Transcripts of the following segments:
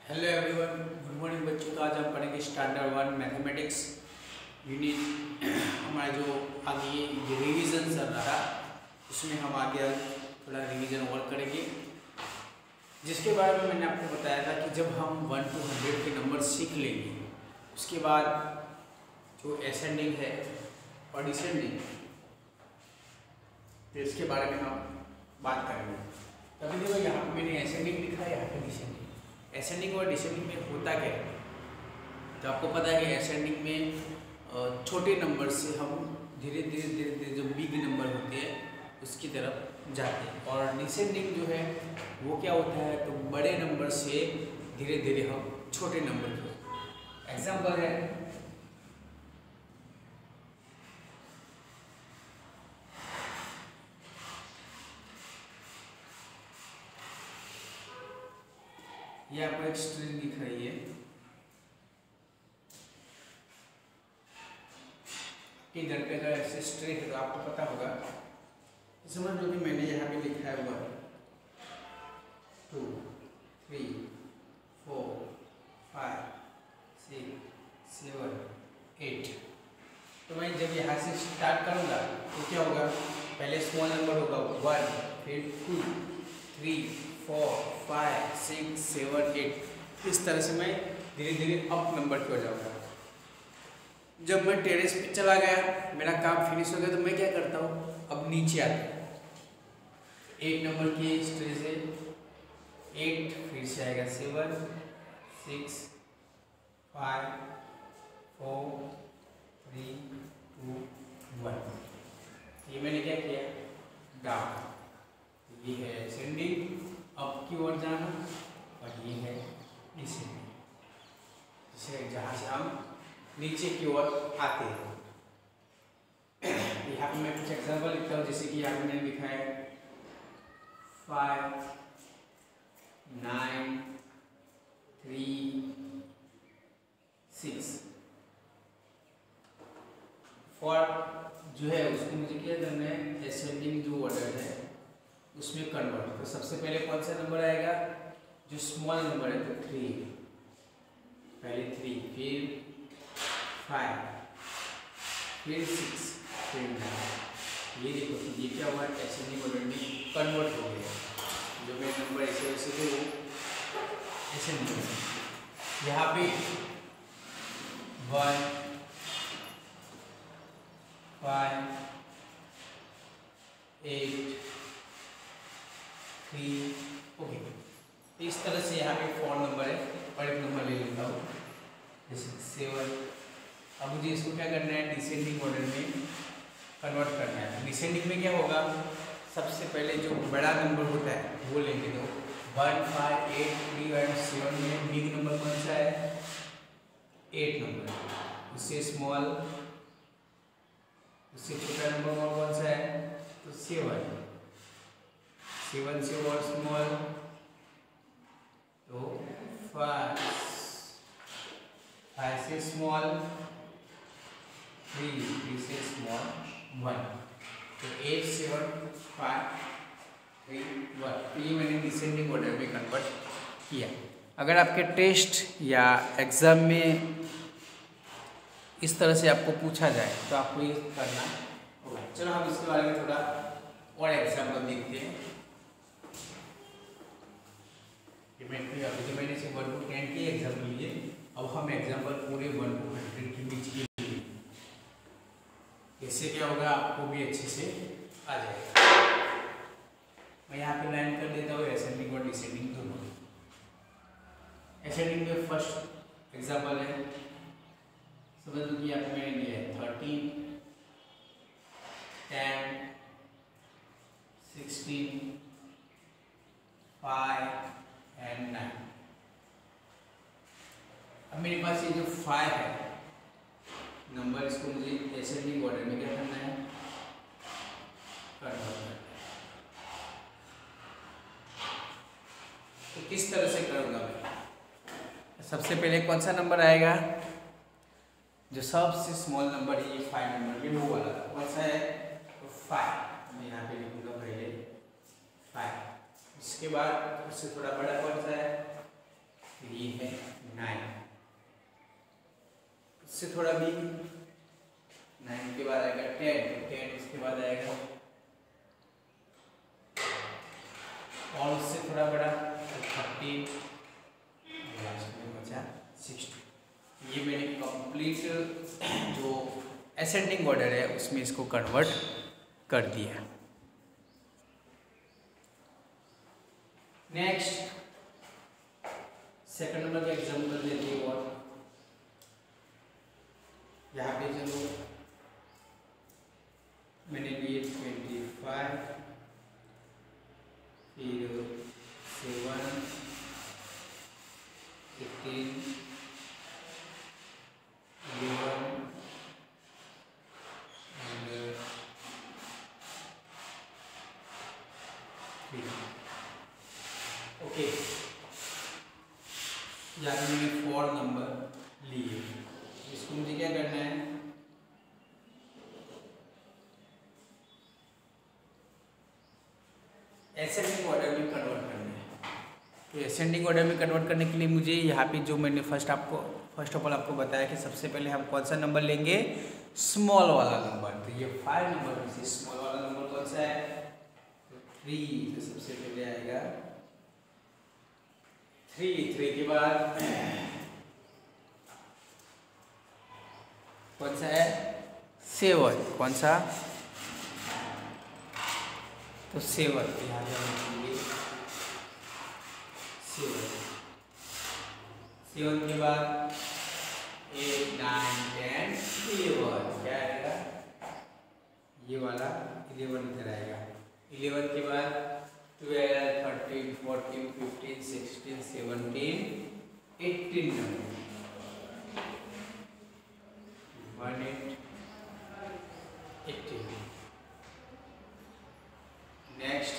Hello everyone, good morning बच्चों। तो आज हम पढ़ेंगे स्टैंडर्ड 1 मैथमेटिक्स यूनिट। हमारा जो आगे ये रिवीजन चल रहा है उसमें हम आगे थोड़ा रिवीजन और करेंगे, जिसके बारे में मैंने आपको बताया था कि जब हम 1 to 100 के नंबर सीख लेंगे उसके बाद जो असेंडिंग है और डिसेंडिंग, तो इसके बारे में हम बात करेंगे। तभी देखो यहाँ पे मैंने असेंडिंग लिखा है, यहाँ पे डिसेंडिंग। असेंडिंग और डिसेंडिंग में होता क्या है, तो आपको पता है कि असेंडिंग में छोटे नंबर से हम धीरे धीरे जो बिग नंबर होते हैं उसकी तरफ जाते हैं, और डिसेंडिंग जो है वो क्या होता है, तो बड़े नंबर से धीरे धीरे हम छोटे नंबर की। एग्जाम्पल है, ये आपको एक स्ट्रिंग दिख रही है, कि घर पे अगर ऐसे स्ट्रिंग है तो आपको पता होगा, समझ लो कि मैंने यहाँ पे लिखा है 1 2 3 4 5 6 7 8। तो मैं जब यहाँ से स्टार्ट करूँगा तो क्या होगा, पहले स्मॉल नंबर होगा 1, फिर 2 3 4 5 6 7 8। इस तरह से मैं धीरे धीरे अप नंबर की हो जाऊँगा। जब मैं टेरेस पे चला गया, मेरा काम फिनिश हो गया, तो मैं क्या करता हूँ, अब नीचे आता हूँ। 8 नंबर की स्टेज है 8, फिर से आएगा 7 6 5 4 3 2 1। ये मैंने क्या किया, डाउन। ये है असेंडिंग, अप की ओर जाना, और ये है डिसेंडिंग, जिसे जहाँ से हम नीचे की ओर आते हैं। यहाँ पे मैं कुछ एग्जाम्पल लिखता हूँ, जैसे कि यहाँ पे मैंने लिखा है 5 9 3 6। फॉर जो है उसको मुझे क्या करना है, असेंडिंग जो ऑर्डर है उसमें कन्वर्ट। तो सबसे पहले कौन सा नंबर आएगा, जो स्मॉल नंबर है, तो 3, पहले 3, फिर 5, फिर 6, फिर 9। ये देखो कि ये क्या हुआ, असेंडिंग ऑर्डर में कन्वर्ट हो गया। जो मेरे नंबर ऐसे वैसे थे वो असेंडिंग। यहाँ पे 1 5 8 3। ओके, इस तरह से यहाँ पे 4 नंबर है, और एक नंबर ले लेता हूँ जैसे 7। अब मुझे इसको क्या करना है, डिसेंडिंग ऑर्डर में कन्वर्ट करना है। डिसेंडिंग में क्या होगा, सबसे पहले जो बड़ा नंबर होता है वो लेंगे। तो 1 5 8 3 और 7 में बिग नंबर कौन सा है, 8 नंबर। उससे स्मॉल, उससे छोटा नंबर और कौन सा है, तो 7 से और स्मॉल, तो 5 से स्मॉल 3 से स्मॉल 1। तो 8 7 5 3 1। तो ये मैंने डिसेंडिंग ऑर्डर में कन्वर्ट किया। अगर आपके टेस्ट या एग्जाम में इस तरह से आपको पूछा जाए तो आपको ये करना होगा। चलो हम इसके बारे में थोड़ा और एग्जाम्पल देखते हैं। अभी तो मैंने से 1 to 10 के एग्जाम्पल लिए, अब हम एग्जाम्पल पूरे 1 to 100 के बीच के लिए, इससे क्या होगा, आपको भी अच्छे से आ जाएगा। मैं यहाँ पे लाइन कर देता हूँ असेंडिंग और डिसेंडिंग दोनों। असेंडिंग में फर्स्ट एग्जाम्पल है, समझ लो कि यहाँ पे मैंने लिया है 13 10 16 5 एंड 9। अब मेरे पास ये जो 5 है नंबर, इसको मुझे असेंडिंग ऑर्डर में क्या करना है, कन्वर्ट करना है। तो किस तरह से करूँगा मैं, सबसे पहले कौन सा नंबर आएगा, जो सबसे स्मॉल नंबर है, ये 5 नंबर में वो वाला कौन सा है, तो 5। मैं यहाँ पे लिखूंगा पहले 5। इसके बाद उससे थोड़ा बड़ा कौन सा है, ये है उससे थोड़ा बिग 9 के बाद आएगा 10, 10 उसके बाद आएगा, और उससे थोड़ा बड़ा 30, लास्ट में बचा 60। ये मैंने कंप्लीट जो असेंडिंग ऑर्डर है उसमें इसको कन्वर्ट कर दिया। नेक्स्ट सेकंड नंबर का एग्जांपल लेते हैं। और यहाँ पे चलो मैंने लिए 25, फिर 7, 18, 11 and 3। ओके, यहाँ पे मैंने 4 नंबर लिए। इसको मुझे क्या करना है, एसेंडिंग ऑर्डर में कन्वर्ट करना है। तो एसेंडिंग ऑर्डर में कन्वर्ट करने के लिए मुझे यहाँ पे जो मैंने फर्स्ट ऑफ ऑल आपको बताया कि सबसे पहले हम कौन सा नंबर लेंगे, स्मॉल वाला नंबर। तो ये 5 नंबर में से स्मॉल वाला नंबर कौन सा है, तो 3। तो सबसे पहले आएगा 3 के बाद कौन सा है, 7। कौन सा, तो 7 यहाँ पे हम लिखेंगे 7 के बाद 8, 9, 10, 11 क्या आएगा, ये वाला 11 इधर आएगा। 11 के बाद 12, 13, 14, 15, 16, 17, 18 नंबर, 1, 8, 18। नेक्स्ट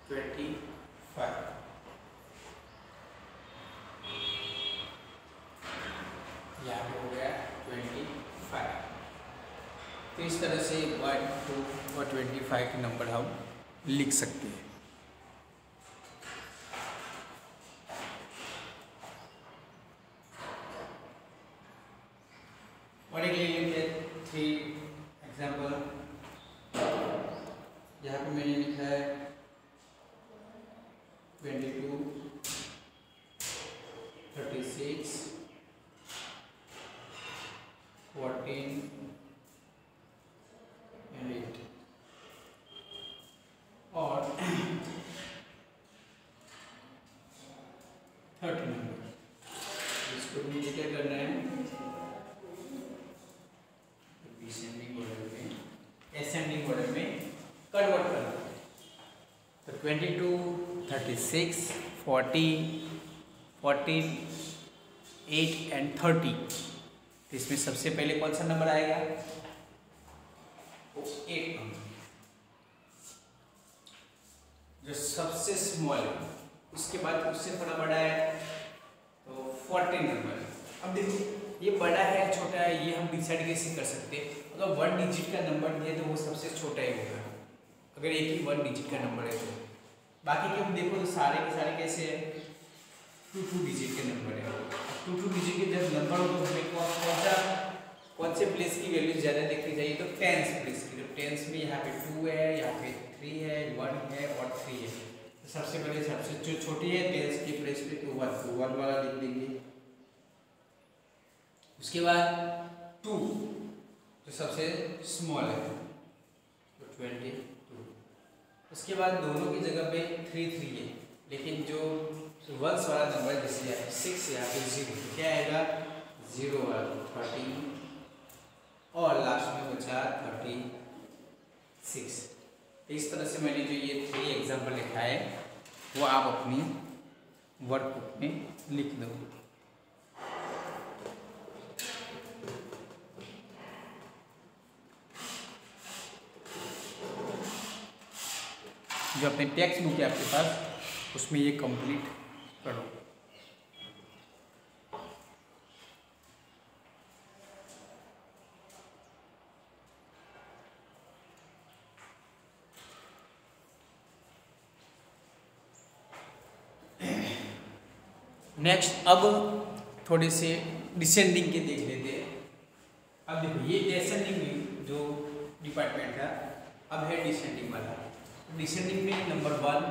25, यहाँ पे हो गया 25। तो इस तरह से 1, 2 और 25 के नंबर हम लिख सकते हैं। और एक ले लेते हैं 3 एग्जाम्पल। यहाँ पे मैंने लिखा है 22, 36, 14 and 8 और 30 नंबर। इसको मुझे क्या करना है, एसेंडिंग ऑर्डर में कन्वर्ट करना है। तो 22, 36, 40, 14, 8 एंड 30। तो इसमें सबसे पहले कौन सा नंबर आएगा, 8 नंबर, जो सबसे स्मॉल है। उसके बाद उससे थोड़ा बड़ा है तो 14 नंबर। अब देखो ये बड़ा है छोटा है ये हम डिसाइड कैसे कर सकते हैं। अगर 1 डिजिट का नंबर दिया तो वो सबसे छोटा ही होगा, अगर एक ही 1 डिजिट का नंबर है तो। बाकी के हम देखो तो सारे के सारे कैसे है, 2 डिजिट के नंबर है। 2 डिजिट के जब नंबर हो तो हमें कौन से प्लेस की वैल्यू ज़्यादा देखनी चाहिए, तो टेंस प्लेस की। तो टेंस में यहाँ पे 2 है, यहाँ पे 3 है, 1 है और 3 है। तो सबसे पहले सबसे जो छोटी है टेंस की प्लेस पे तो 1 वाला लिख देंगे। उसके बाद 2 जो सबसे स्मॉल है तो 22। उसके बाद दोनों की जगह पे 3 है, लेकिन जो वंस वाला नंबर जैसे 6 यहाँ पे 0 तो क्या आएगा 0 वाला 30 और लास्ट में बचा 36। इस तरह से मैंने जो ये 3 एग्जाम्पल लिखा है वो आप अपनी वर्कबुक में लिख दो। जो अपने टेक्स्ट बुक है आपके पास उसमें ये कंप्लीट करो। नेक्स्ट अब थोड़े से डिसेंडिंग के देख लेते हैं। अब देखो ये डिसेंडिंग जो डिपार्टमेंट है, अब है डिसेंडिंग वाला। डिसेंडिंग में नंबर 1,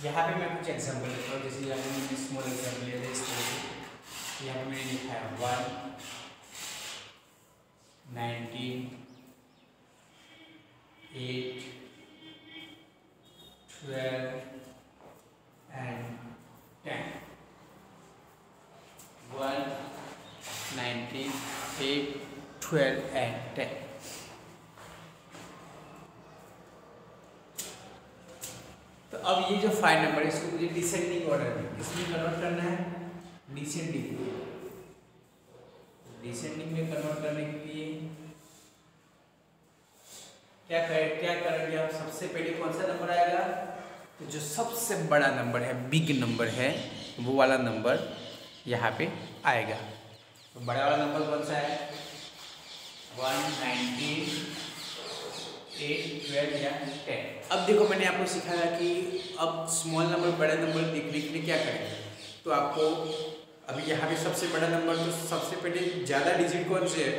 यहाँ पे मैं कुछ एग्जांपल लेता हूँ। जैसे यहाँ पे मैंने स्मॉल एग्जांपल लिया था इस तरह से। यहाँ पे मैंने लिखा है 1, 19, 8, 12 and 10। 1, 19, 8, 12 and 10। तो अब ये जो 5 नंबर है इसको मुझे डिसेंडिंग ऑर्डर में किसमें कन्वर्ट करना है? डिसेंडिंग में कन्वर्ट करने के लिए क्या करेंगे आप? सबसे पहले कौन सा नंबर आएगा? तो जो सबसे बड़ा नंबर है, बिग नंबर है, वो वाला नंबर यहाँ पे आएगा। तो बड़ा वाला नंबर कौन सा है? 1, 19, 8, 12 या 10। अब देखो मैंने आपको सिखाया कि अब स्मॉल नंबर बड़े नंबर देखने के लिए क्या करेंगे। तो आपको अभी यहाँ पे सबसे बड़ा नंबर, तो सबसे पहले ज़्यादा डिजिट कौन से है?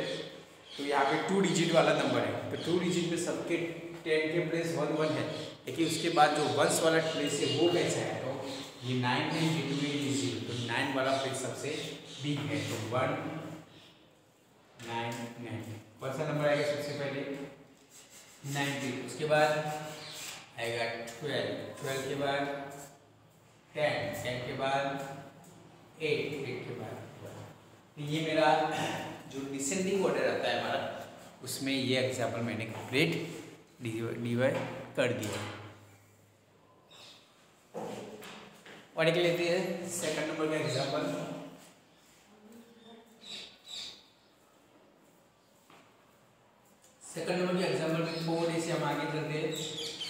तो यहाँ पे 2 डिजिट वाला नंबर है। तो 2 डिजिट में सबके 10 के प्लेस 1 1 है, लेकिन उसके बाद जो 1s वाला प्लेस है वो कैसा है? तो ये 9 है, ये 2 है, ये 0। तो 9 वाला प्लेस सबसे बिग है। तो 1, 9, 9 कौन सा नंबर आएगा सबसे पहले? 90। उसके बाद आएगा 12, 12 के बाद 10, 10 के बाद 8, 8 के बाद। तो ये मेरा जो डिसेंडिंग ऑर्डर आता है हमारा, उसमें ये एग्जाम्पल मैंने कंप्लीट डिवाइड कर दिया। और एक लेते हैं सेकंड नंबर का एग्जाम्पल। सेकंड नंबर के एग्जाम्पल में थोड़े से हम आगे चलते हैं,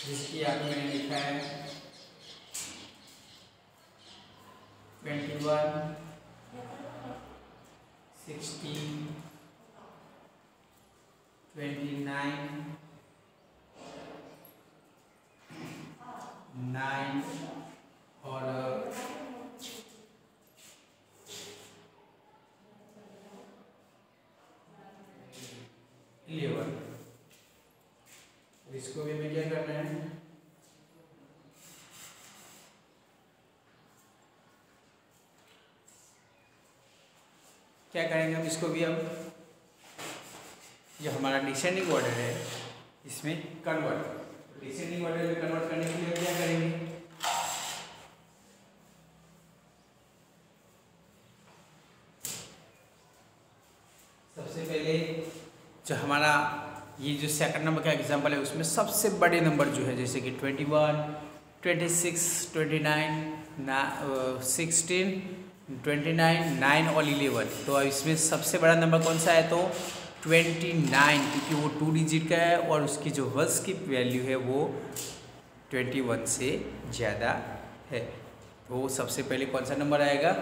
जिसकी यहाँ पे मैंने लिखा है 21, 16, 29, 9 और 11। इसको भी हमें क्या करना है? क्या करेंगे हम इसको भी? अब जो हमारा डिसेंडिंग ऑर्डर है इसमें कन्वर्ट, डिसेंडिंग ऑर्डर में कन्वर्ट करने के लिए क्या करेंगे? सबसे पहले जो हमारा ये जो सेकंड नंबर का एग्जांपल है उसमें सबसे बड़े नंबर जो है, जैसे कि 21, 26, 29, 16, 29, 9 और 11। तो इसमें सबसे बड़ा नंबर कौन सा है? तो 29, क्योंकि वो 2 डिजिट का है और उसकी जो वंश की वैल्यू है वो 21 से ज़्यादा है। तो सबसे पहले कौन सा नंबर आएगा?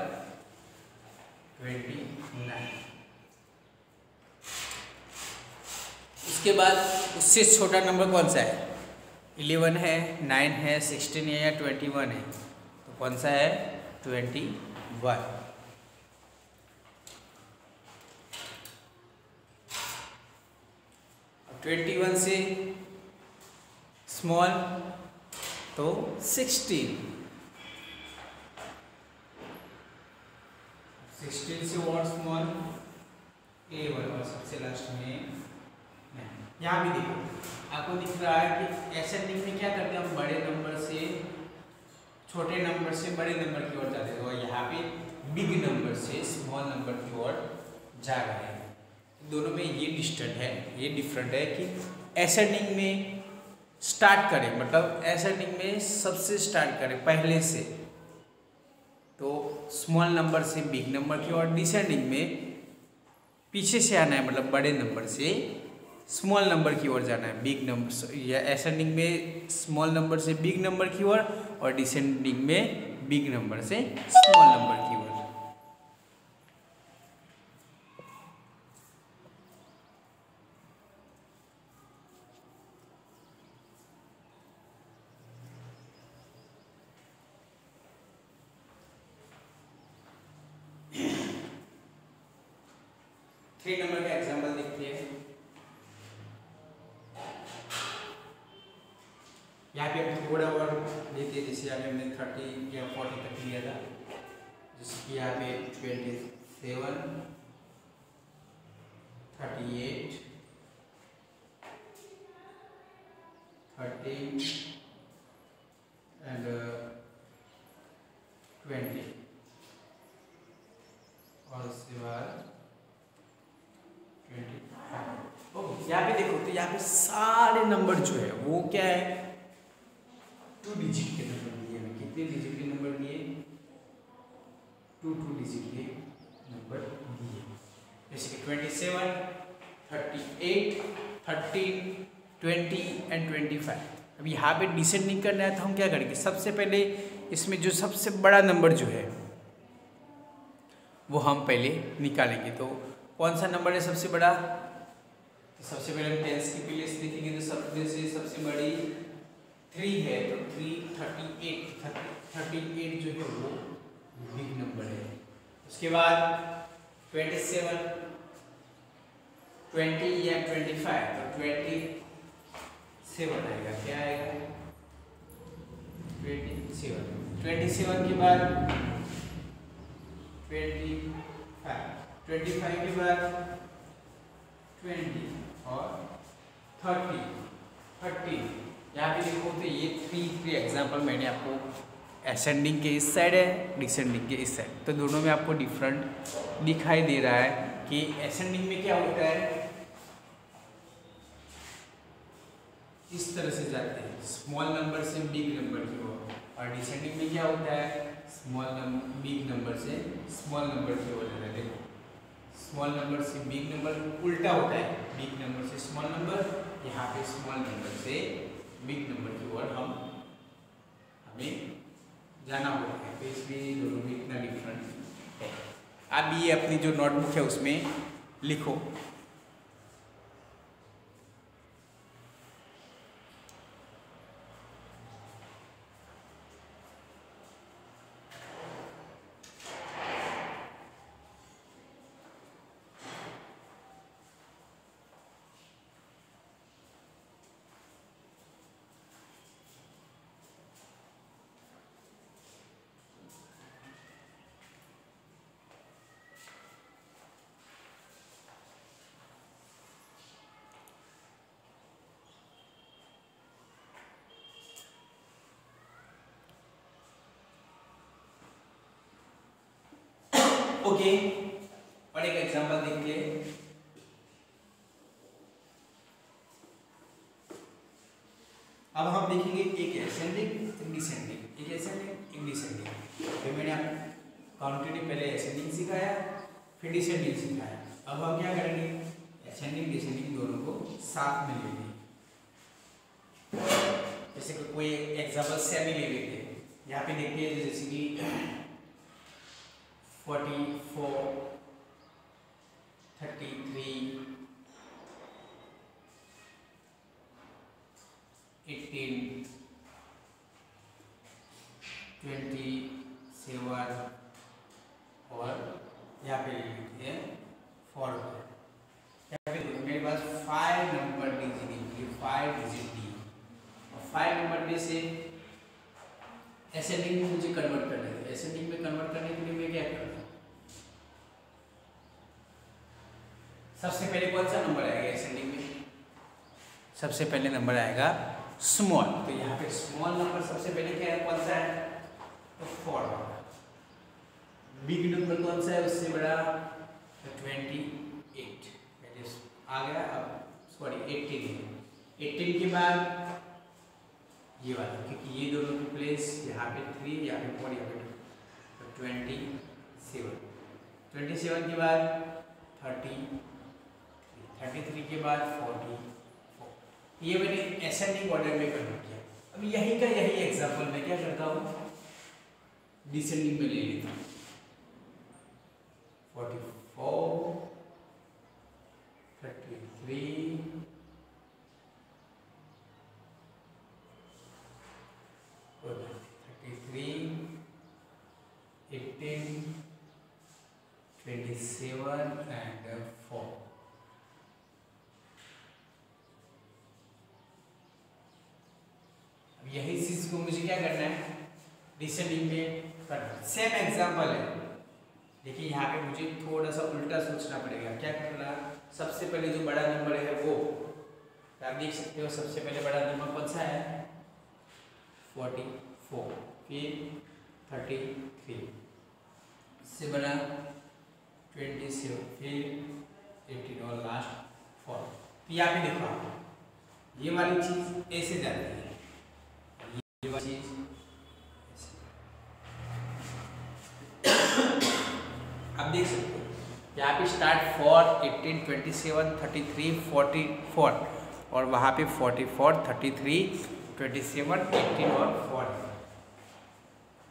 29। उसके बाद उससे छोटा नंबर कौन सा है? 11 है, 9 है, 16 है या 21 है? तो कौन सा है? 21। 21 से स्मॉल तो 16, 16 से और स्मॉल 11 और सबसे लास्ट में। यहाँ भी देखो आपको दिख रहा है कि एसेंडिंग में क्या करते हैं हम? बड़े नंबर से छोटे नंबर से बड़े नंबर की ओर जाते हैं। और यहाँ पे बिग नंबर से स्मॉल नंबर की ओर जा रहे हैं। दोनों में ये डिस्टेंट है, ये डिफरेंट है कि एसेंडिंग में स्टार्ट करें, मतलब एसेंडिंग में सबसे स्टार्ट करें पहले से, तो स्मॉल नंबर से बिग नंबर की ओर। डिसेंडिंग में पीछे से आना है, मतलब बड़े नंबर से स्मॉल नंबर की ओर जाना है। बिग नंबर या एसेंडिंग में स्मॉल नंबर से बिग नंबर की ओर और डिसेंडिंग में बिग नंबर से स्मॉल नंबर की ओर। 3 नंबर का एग्जाम्पल देखते हैं। यहाँ पे हम थोड़ा और लेते हैं, जैसे यहाँ पे हमने 30 या 40 तक लिया था, जैसे कि यहाँ पे 27, 38, 13 एंड 20 और उसके बाद 25। ओके, यहाँ पे देखो तो यहाँ पे सारे नंबर जो है वो क्या है, 2 डिजिट के नंबर दिए हैं। कितने डिजिट के नंबर दिए? 2 डिजिट के नंबर दिए, जैसे कि 27, 38, 13, 20 एंड 25। अब यहाँ पे डिसेंडिंग करना है तो हम क्या करेंगे, सबसे पहले इसमें जो सबसे बड़ा नंबर जो है वो हम पहले निकालेंगे। तो कौन सा नंबर है सबसे बड़ा? तो सबसे पहले हम टेंस की प्लेस देखेंगे, तो सबसे बड़ी 3 है, तो 3, 38 जो है वो बिग नंबर है। उसके बाद 27, 20 या 25, तो 27 आएगा। क्या आएगा? 27 के बाद 25 के बाद 20 और 30। यहाँ पे देखो तो ये 3 एग्जाम्पल मैंने आपको असेंडिंग के इस साइड है, डिसेंडिंग के इस साइड, तो दोनों में आपको डिफरेंट दिखाई दे रहा है कि असेंडिंग में क्या होता है, इस तरह से जाते हैं स्मॉल नंबर से बिग नंबर की ओर, और डिसेंडिंग में क्या होता है, बिग नंबर से स्मॉल नंबर की ओर जाता है। देखो स्मॉल नंबर से बिग नंबर उल्टा होता है, बिग नंबर से स्मॉल नंबर, यहाँ पे स्मॉल नंबर से बिग नंबर की ओर हमें जाना होता है। तो इसलिए दोनों में इतना डिफरेंट है। अब ये अपनी जो नोटबुक है उसमें लिखो। ओके, और एक एग्जांपल देखिए। अब हम देखेंगे एक असेंडिंग, एक डिसेंडिंग, एक असेंडिंग, एक डिसेंडिंग। तो मैंने आपको काउंटिंग पहले असेंडिंग सिखाया, फिर डिसेंडिंग सिखाया। अब हम क्या करेंगे, असेंडिंग डिसेंडिंग दोनों को साथ में लेंगे। जैसे कि कोई एग्जांपल सेमी ले लेते हैं, यहाँ पे देखिए जैसे कि 44, 33, 18, 27 और यहाँ पे लिखते हैं 4। यहाँ पे मेरे पास 5 नंबर डिजिट, 5 डिजिट दी, और 5 नंबर में से असेंडिंग में मुझे कन्वर्ट करना है। असेंडिंग में कन्वर्ट करने के लिए मैं क्या करूँ, सबसे पहले कौन सा नंबर आएगा असेंडिंग में? सबसे पहले नंबर आएगा स्मॉल। तो यहाँ पे स्मॉल नंबर सबसे पहले क्या है, कौन सा है, तो 4 होगा। बिग नंबर कौन सा है उससे बड़ा, तो 28 आ गया। अब सॉरी 18 के बाद ये वाला, क्योंकि ये दोनों की प्लेस यहाँ पे 3, यहाँ पे 4, यहाँ पे 2, तो 27 के बाद 33 के बाद 44। ये मैंने असेंडिंग ऑर्डर में कन्वर्ट किया। अब यही का यही एग्जांपल मैं क्या करता हूँ, डिसेंडिंग में ले लेता हूँ। 44, 33, 18, 27 and 4। यही चीज को मुझे क्या करना है, डिसेंडिंग में करना। सेम एग्जांपल है, लेकिन यहाँ पे मुझे थोड़ा सा उल्टा सोचना पड़ेगा। क्या करना, सबसे पहले जो बड़ा नंबर है वो आप देख सकते हो, सबसे पहले बड़ा नंबर कौन सा है 44, फिर 33, इससे बड़ा 27, फिर 18 और लास्ट 4। तो यहाँ पे देखो आप ये वाली चीज ऐसे जाती है, ये वाली चीज आप देख सकते हो यहाँ पे स्टार्ट 4, 18, 27, 33, 44 और वहाँ पे 44, 33, 27, 18 और 4।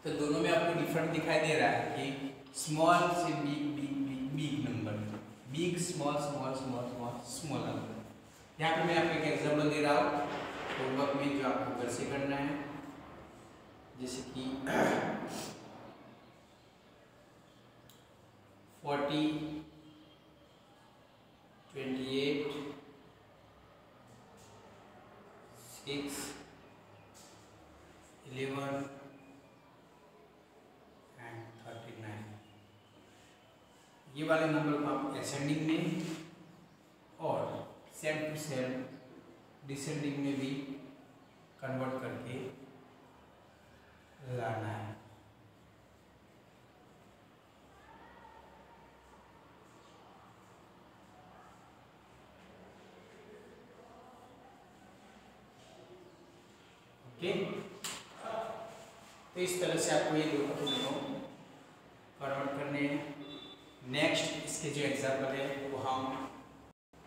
तो दोनों में आपको डिफरेंट दिखाई दे रहा है कि स्मॉल से big big big big number, big small small small small small number. यहाँ पे मैं आपको एक एग्जाम्पल दे रहा हूँ होमवर्क में, जो आपको घर से करना है। जैसे कि 40, 28, 6, 11 एंड 39, ये वाले नंबर को आप असेंडिंग में और सेम टू सेम डिसेंडिंग में भी कन्वर्ट करके लाना है। ओके, तो इस तरह से आपको ये दोनों कन्वर्ट करने हैं। नेक्स्ट इसके जो एग्जाम्पल है वो हम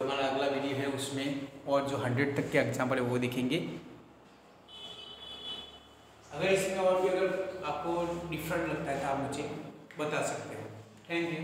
हमारा अगला वीडियो है उसमें, और जो 100 तक के एग्जाम्पल है वो देखेंगे। अगर इसमें और भी अगर आपको डिफरेंट लगता है तो आप मुझे बता सकते हो। Thank you.